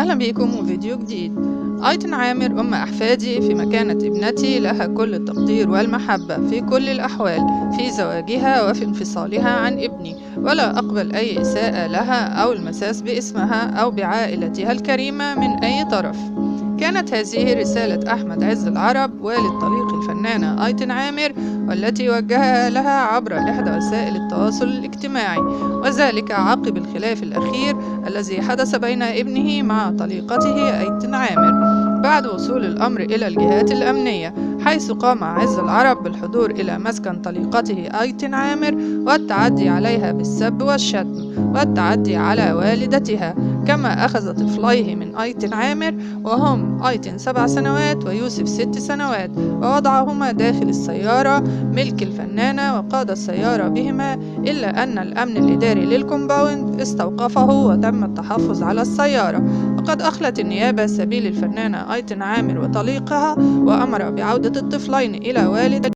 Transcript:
أهلا بكم وفيديو جديد. أيتن عامر أم أحفادي في مكانة ابنتي، لها كل التقدير والمحبة في كل الأحوال، في زواجها وفي انفصالها عن ابني، ولا أقبل أي إساءة لها أو المساس باسمها أو بعائلتها الكريمة من أي طرف. كانت هذه رسالة أحمد عز العرب والد طليق الفنانة أيتن عامر، والتي وجهها لها عبر إحدى وسائل التواصل الاجتماعي، وذلك عقب الخلاف الأخير الذي حدث بين ابنه مع طليقته أيتن عامر بعد وصول الأمر إلى الجهات الأمنية، حيث قام عز العرب بالحضور إلى مسكن طليقته أيتن عامر والتعدي عليها بالسب والشتم والتعدي على والدتها، كما أخذ طفليه من أيتن عامر وهم أيتن 7 سنوات ويوسف 6 سنوات، ووضعهما داخل السيارة ملك الفنانة وقاد السيارة بهما، إلا أن الأمن الإداري للكومباوند استوقفه وتم التحفظ على السيارة. وقد أخلت النيابة سبيل الفنانة أيتن عامر وطليقها، وأمر بعودة الطفلين إلى والد